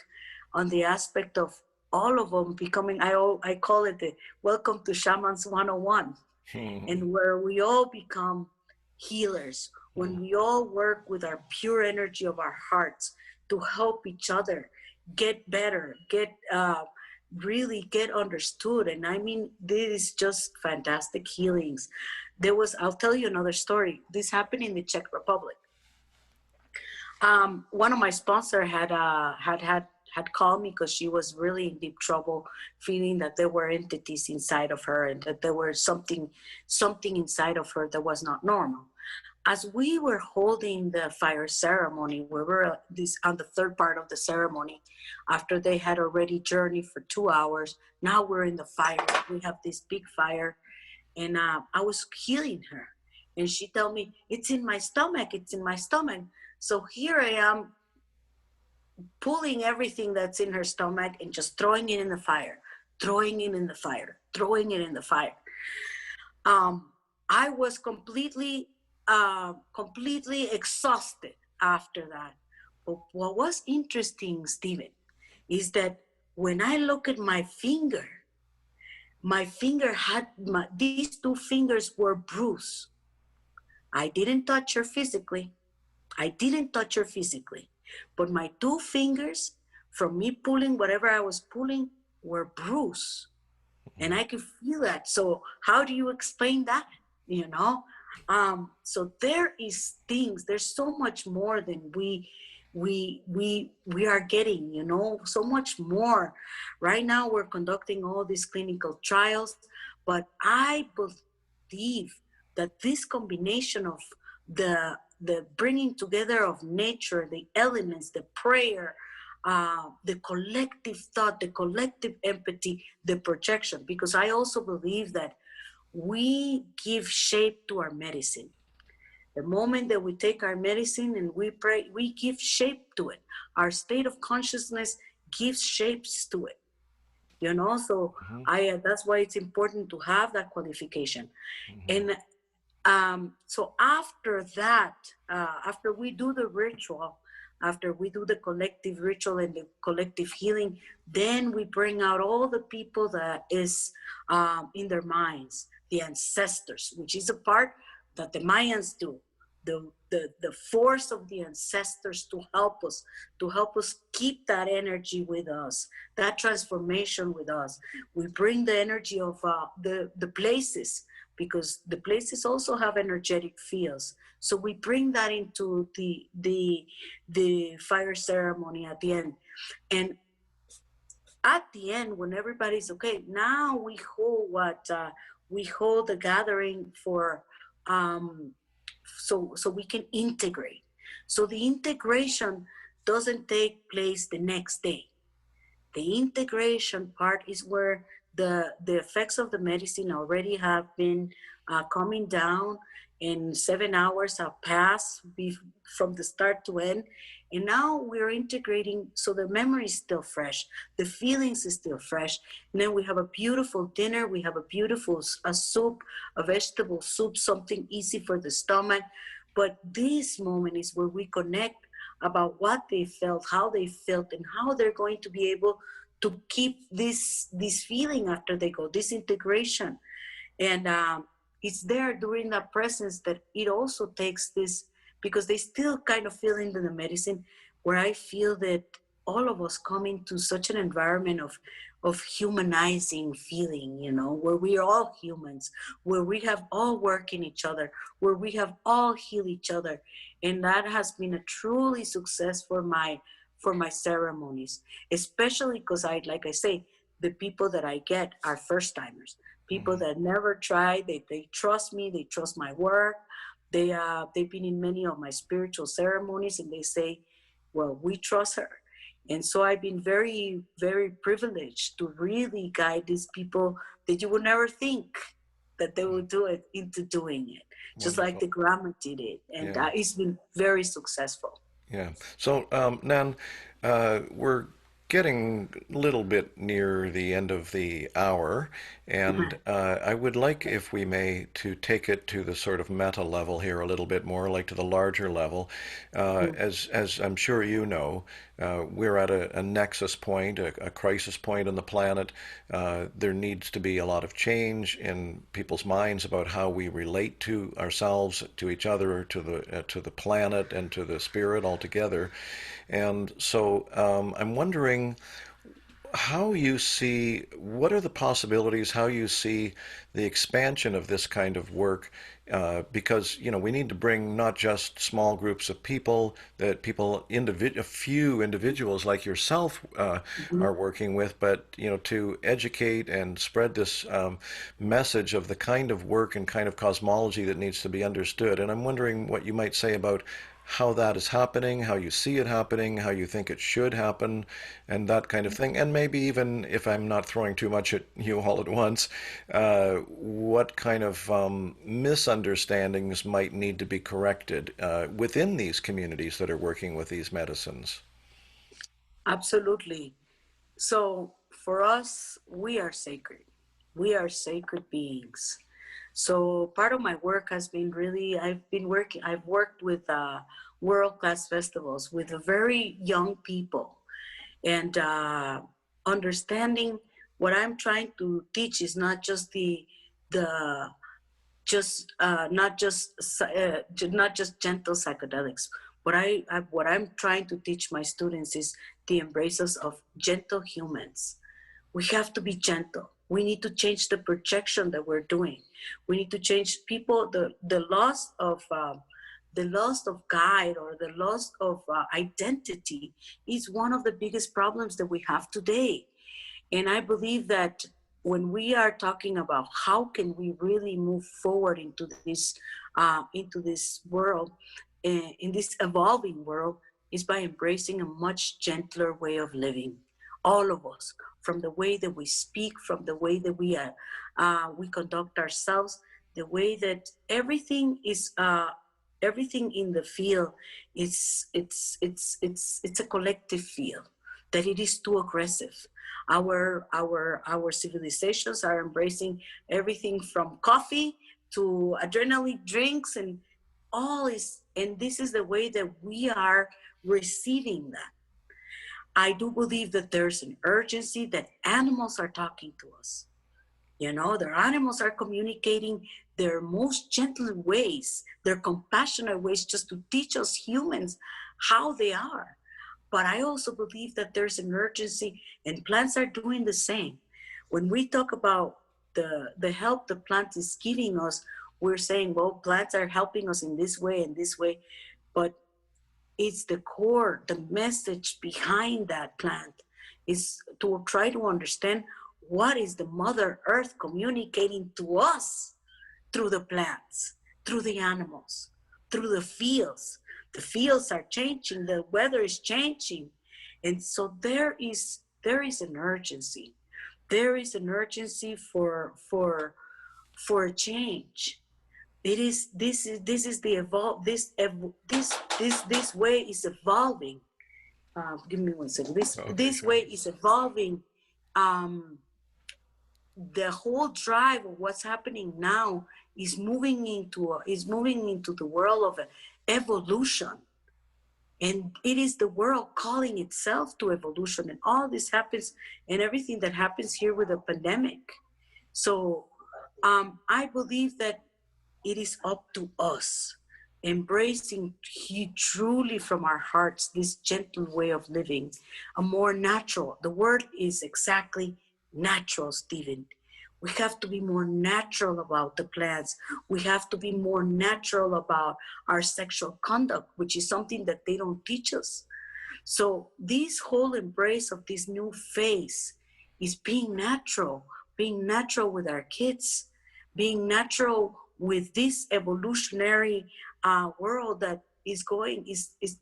on the aspect of all of them becoming, I call it the Welcome to Shamans 101, and where we all become healers, when we all work with our pure energy of our hearts to help each other get better, really get understood. And I mean, this is just fantastic healings. I'll tell you another story. This happened in the Czech Republic. One of my sponsors had called me because she was really in deep trouble, feeling that there were entities inside of her, and that there was something inside of her that was not normal. As we were holding the fire ceremony, we were on the third part of the ceremony, after they had already journeyed for 2 hours. Now we're in the fire. We have this big fire, and I was healing her, and she told me, "It's in my stomach. It's in my stomach." So here I am, pulling everything that's in her stomach and just throwing it in the fire, throwing it in the fire, throwing it in the fire. I was completely exhausted after that. But what was interesting, Stephen, is that when I look at my finger had these two fingers were bruised. I didn't touch her physically. But my two fingers, from me pulling whatever I was pulling, were bruised. And I could feel that. So how do you explain that? So there is things, there's so much more than we are getting, so much more. Right now we're conducting all these clinical trials, but I believe that this combination of the bringing together of nature, the elements, the prayer, the collective thought, the collective empathy, the projection, because I also believe that we give shape to our medicine. The moment that we take our medicine and we pray, we give shape to it. Our state of consciousness gives shapes to it. So that's why it's important to have that qualification. And so after that, after we do the ritual, after we do the collective ritual and the collective healing, then we bring out all the people that is in their minds, the ancestors, which is a part that the Mayans do, the force of the ancestors to help us keep that energy with us, that transformation with us. We bring the energy of the places, because the places also have energetic fields. So we bring that into the fire ceremony at the end. And at the end, when everybody's okay, now we hold we hold the gathering for so we can integrate. So the integration doesn't take place the next day. The integration part is where the effects of the medicine already have been coming down, and 7 hours have passed from the start to end. And now we're integrating, so the memory is still fresh, the feelings is still fresh. And then we have a beautiful dinner, we have a beautiful soup, a vegetable soup, something easy for the stomach. But this moment is where we connect about what they felt, how they felt, and how they're going to be able to keep this feeling after they go, this integration. And it's there during that presence that it also takes this, because they still kind of feel into the medicine, where I feel that all of us come into such an environment of humanizing feeling, you know, where we are all humans, where we have all work in each other, where we have all healed each other. And that has been a truly success for my ceremonies, especially because like I say, the people that I get are first timers, people that never tried. They trust me, they trust my work. They've been in many of my spiritual ceremonies, and they say, well, we trust her. And so I've been very, very privileged to really guide these people that you would never think that they would do it into doing it, just like the grandma did it. And Yeah. it's been very successful. Yeah. So, Nan, we're getting a little bit near the end of the hour, and I would like, if we may, to take it to the sort of meta level here a little bit more, like to the larger level. As I'm sure you know, we're at a nexus point, a crisis point on the planet. There needs to be a lot of change in people's minds about how we relate to ourselves, to each other, to the planet, and to the spirit altogether. And so I'm wondering how you see, what are the possibilities, how you see the expansion of this kind of work, because, you know, we need to bring not just small groups of people, that people, a few individuals like yourself are working with, but, you know, to educate and spread this message of the kind of work and kind of cosmology that needs to be understood. And I'm wondering what you might say about how that is happening, how you see it happening, how you think it should happen, and that kind of thing. And maybe even, if I'm not throwing too much at you all at once, what kind of misunderstandings might need to be corrected within these communities that are working with these medicines. Absolutely. So for us, we are sacred. We are sacred beings. So part of my work has been really, I've worked with world-class festivals with very young people, and understanding what I'm trying to teach is not just the just not just gentle psychedelics. What I'm trying to teach my students is the embraces of gentle humans. We have to be gentle. We need to change the projection that we're doing. We need to change people. The loss of guide, or the loss of identity, is one of the biggest problems that we have today. And I believe that when we are talking about how can we really move forward into this world, in this evolving world, is by embracing a much gentler way of living. All of us, from the way that we speak, from the way that we conduct ourselves, the way that everything is. Everything in the field it's a collective field, that it is too aggressive. Our civilizations are embracing everything from coffee to adrenaline drinks, and all is, and this is the way that we are receiving that. I do believe that there's an urgency that animals are talking to us. You know, their animals are communicating their most gentle ways, their compassionate ways, just to teach us humans how they are. But I also believe that there's an urgency, and plants are doing the same. When we talk about the help the plant is giving us, we're saying, well, plants are helping us in this way and this way, but it's the core, the message behind that plant is to try to understand what is the Mother Earth communicating to us through the plants, through the animals, through the fields. The fields are changing, the weather is changing. And so there is an urgency. There is an urgency for a change. It is this is the evolve this way is evolving. Give me one second. This sure. way is evolving. The whole drive of what's happening now is moving into the world of evolution, and it is the world calling itself to evolution. And all this happens, and everything that happens here with the pandemic. So I believe that it is up to us embracing truly from our hearts this gentle way of living, a more natural. The word is exactly natural, Stephen. We have to be more natural about the plants. We have to be more natural about our sexual conduct, which is something that they don't teach us. So this whole embrace of this new phase is being natural with our kids, being natural with this evolutionary world that is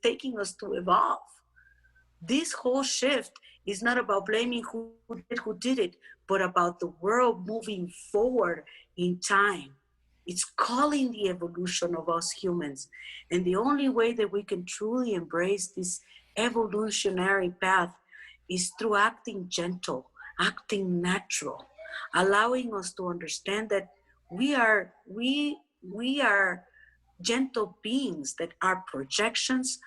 taking us to evolve. This whole shift is not about blaming who did it, but about the world moving forward in time. It's calling the evolution of us humans. And the only way that we can truly embrace this evolutionary path is through acting gentle, acting natural, allowing us to understand that we are gentle beings, that are projections,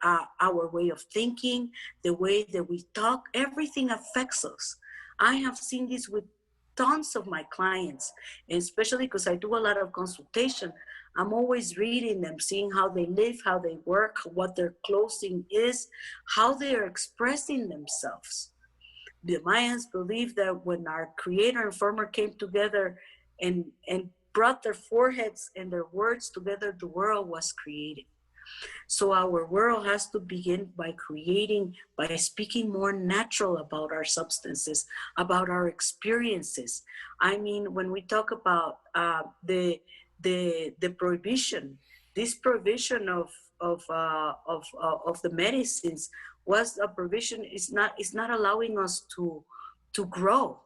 our way of thinking, the way that we talk, everything affects us. I have seen this with tons of my clients, and especially because I do a lot of consultation. I'm always reading them, seeing how they live, how they work, what their clothing is, how they are expressing themselves. The Mayans believe that when our creator and former came together and brought their foreheads and their words together, the world was created. So our world has to begin by speaking more natural about our substances, about our experiences. I mean, when we talk about the prohibition, this prohibition of the medicines was a provision. It's not allowing us to grow.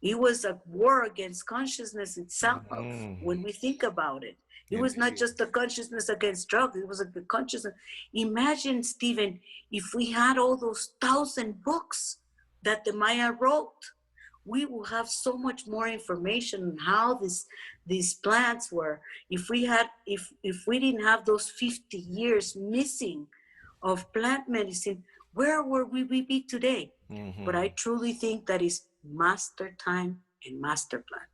It was a war against consciousness itself. When we think about it, it was not just a consciousness against drugs. It was a consciousness. Imagine, Stephen, if we had all those 1,000 books that the Maya wrote, we will have so much more information on how these plants were. If we didn't have those 50 years missing of plant medicine, where would we be today? But I truly think that is master time and master plan.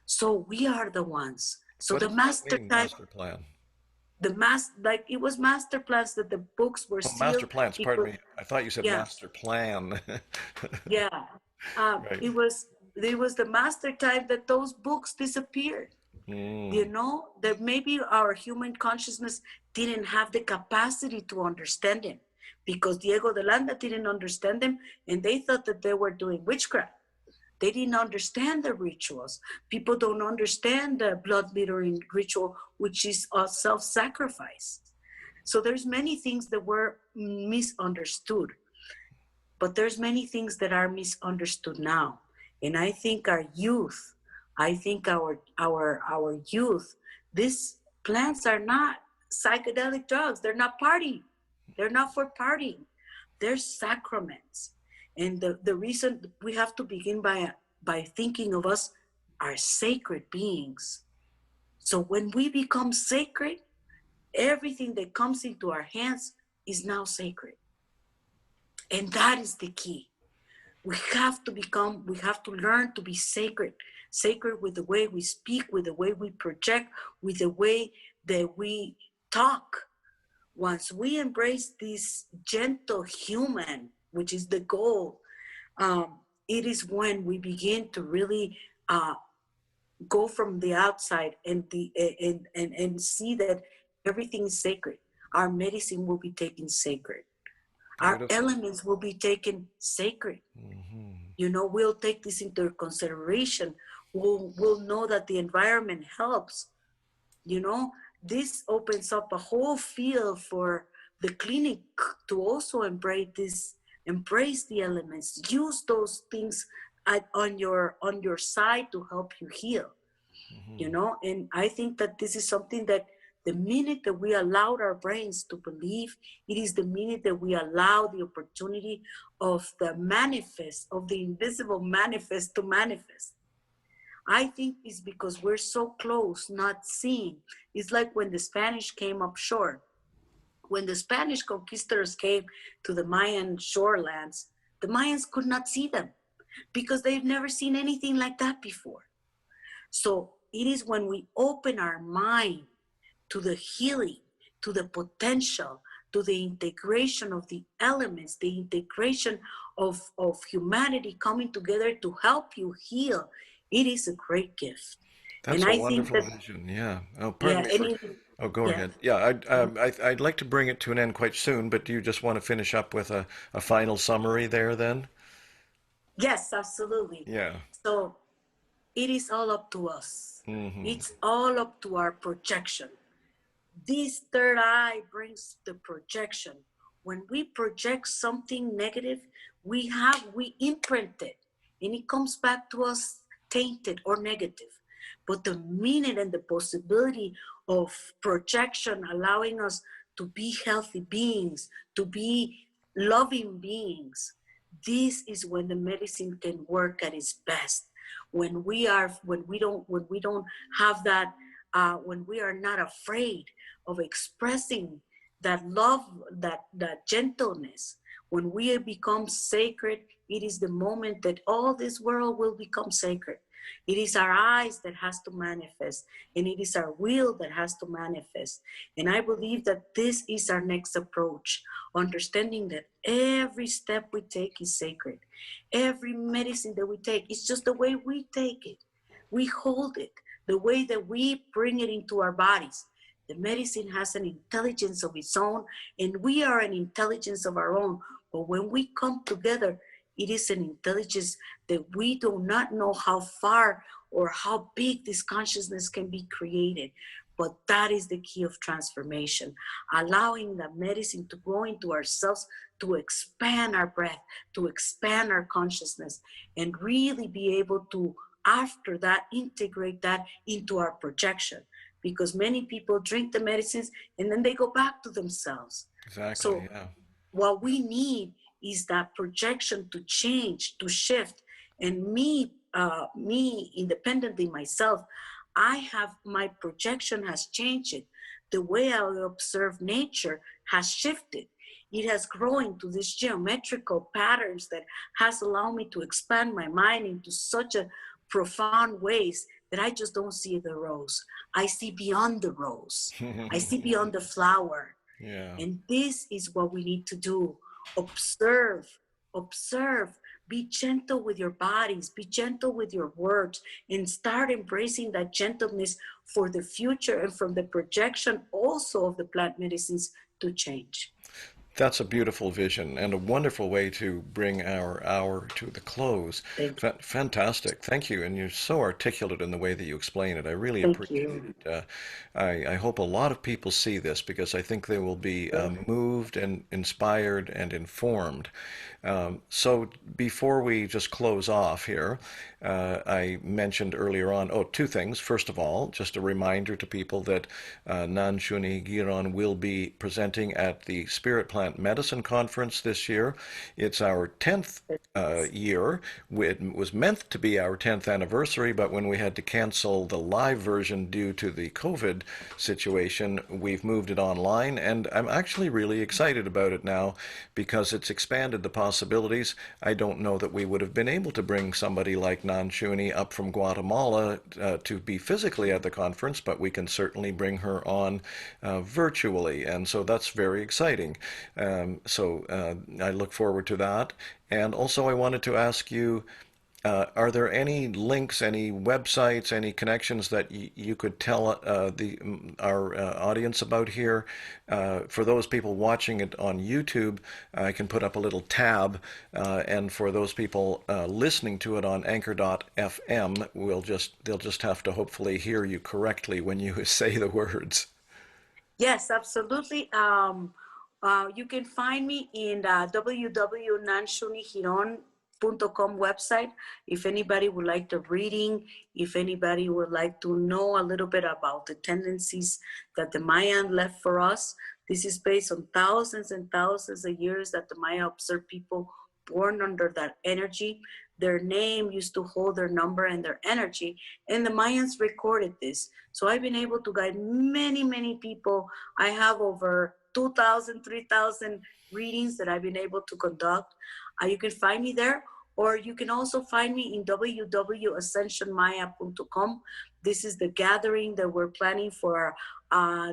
So we are the ones. So What the does master that mean, time, master plan? like it was master plans that the books were Oh, master sealed plans, pardon because, me. I thought you said yeah, master plan. yeah. Right. It was the master time that those books disappeared. You know, that maybe our human consciousness didn't have the capacity to understand it because Diego de Landa didn't understand them, and they thought that they were doing witchcraft. They didn't understand the rituals. People don't understand the blood metering ritual, which is a self-sacrifice. So there's many things that were misunderstood, but there's many things that are misunderstood now. And I think our youth, our youth, these plants are not psychedelic drugs. They're not party. They're not for partying. They're sacraments. And the reason we have to begin by thinking of us as sacred beings. So when we become sacred, everything that comes into our hands is now sacred. And that is the key. We have to learn to be sacred. Sacred with the way we speak, with the way we project, with the way that we talk. Once we embrace this gentle human, which is the goal, it is when we begin to really go from the outside and see that everything is sacred. Our medicine will be taken sacred. Our Beautiful. elements will be taken sacred. You know, we'll take this into consideration. We'll know that the environment helps. You know, this opens up a whole field for the clinic to also embrace the elements, use those things on your side to help you heal. You know, and I think that this is something that the minute that we allowed our brains to believe, it is the minute that we allow the opportunity of the manifest, of the invisible manifest to manifest. I think it's because we're so close, not seeing. It's like when the Spanish came up shore. When the Spanish conquistadors came to the Mayan shorelands, the Mayans could not see them because they've never seen anything like that before. So it is when we open our mind to the healing, to the potential, to the integration of the elements, the integration of humanity coming together to help you heal. It is a great gift. That's And a I think wonderful that, vision. Yeah. Oh, pardon yeah, me for. and Oh, go yeah. ahead. Yeah, I'd like to bring it to an end quite soon, but do you just want to finish up with a final summary there then? Yes, absolutely. Yeah. So it is all up to us. Hmm. It's all up to our projection. This third eye brings the projection. When we project something negative, we imprint it, and it comes back to us tainted or negative. But the meaning and the possibility of projection allowing us to be healthy beings, to be loving beings, this is when the medicine can work at its best. When we don't have that, when we are not afraid of expressing that love, that gentleness. When we become sacred, it is the moment that all this world will become sacred. It is our eyes that has to manifest, and it is our will that has to manifest. And I believe that this is our next approach, understanding that every step we take is sacred. Every medicine that we take, it's just the way we take it. We hold it, the way that we bring it into our bodies. The medicine has an intelligence of its own, and we are an intelligence of our own. But when we come together, it is an intelligence that we do not know how far or how big this consciousness can be created. But that is the key of transformation, allowing the medicine to go into ourselves, to expand our breath, to expand our consciousness, and really be able to, after that, integrate that into our projection. Because many people drink the medicines and then they go back to themselves. Exactly. So Yeah. what we need is that projection to change, to shift. And me independently myself, I have, my projection has changed. The way I observe nature has shifted. It has grown into these geometrical patterns that has allowed me to expand my mind into such a profound ways that I just don't see the rose. I see beyond the rose. I see beyond the flower. Yeah. And this is what we need to do. Observe, observe, be gentle with your bodies, be gentle with your words, and start embracing that gentleness for the future and from the projection also of the plant medicines to change. That's a beautiful vision and a wonderful way to bring our hour to the close. Thank Fantastic. Thank you. And you're so articulate in the way that you explain it. I really you. Thank appreciate you. it. I hope a lot of people see this because I think they will be moved and inspired and informed. So before we just close off here, I mentioned earlier on, two things. First of all, just a reminder to people that Nan Shuni Giron will be presenting at the Spirit Plant Medicine Conference this year. It's our 10th year. It was meant to be our 10th anniversary, but when we had to cancel the live version due to the COVID situation, we've moved it online, and I'm actually really excited about it now because it's expanded the possibilities. I don't know that we would have been able to bring somebody like Nan Shuni up from Guatemala to be physically at the conference, but we can certainly bring her on virtually, and so that's very exciting. I look forward to that. And also, I wanted to ask you, are there any links, any websites, any connections that you could tell our audience about here? For those people watching it on YouTube, I can put up a little tab, and for those people listening to it on Anchor.fm, they'll just have to hopefully hear you correctly when you say the words. Yes, absolutely. You can find me in the www.nanshunigiron.com website. If anybody would like the reading, if anybody would like to know a little bit about the tendencies that the Mayan left for us, this is based on thousands and thousands of years that the Maya observed people born under that energy. Their name used to hold their number and their energy, and the Mayans recorded this. So I've been able to guide many, many people. I have over 2,000, 3,000 readings that I've been able to conduct. You can find me there, or you can also find me in www.ascensionmaya.com. This is the gathering that we're planning for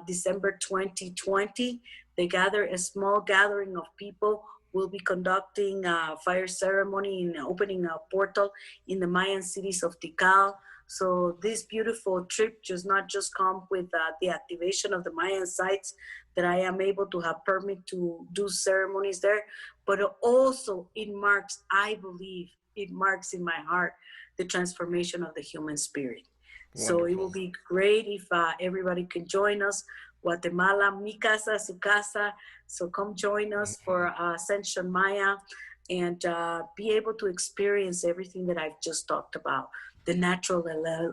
December 2020. They gather a small gathering of people. We'll be conducting a fire ceremony and opening a portal in the Mayan cities of Tikal. So this beautiful trip does not just come with the activation of the Mayan sites that I am able to have permit to do ceremonies there, but also it marks, I believe, it marks in my heart the transformation of the human spirit. Wonderful. So it will be great if everybody can join us. Guatemala, mi casa, su casa. So come join us for Ascension Maya and be able to experience everything that I've just talked about. The natural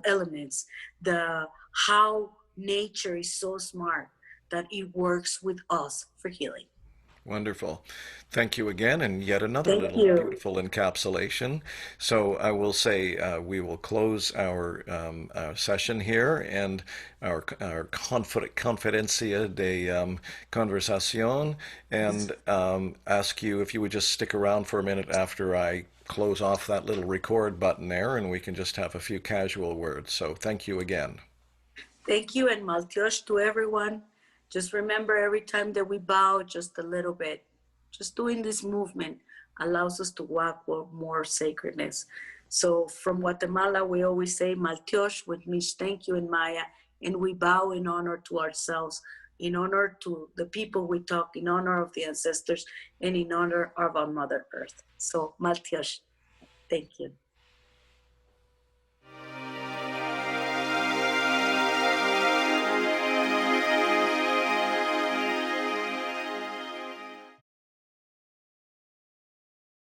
elements, how nature is so smart that it works with us for healing. Wonderful. Thank you again, and yet another Thank little you. beautiful encapsulation. So I will say we will close our session here and our conferencia de conversación, and ask you if you would just stick around for a minute after I close off that little record button there, and we can just have a few casual words. So thank you again. Thank you, and Maltiosh to everyone. Just remember, every time that we bow just a little bit, just doing this movement allows us to walk with more sacredness. So from Guatemala, we always say Maltiosh, which means thank you in Maya, and we bow in honor to ourselves, in honor to the people we talk, in honor of the ancestors, and in honor of our Mother Earth. So Maltiosh, thank you.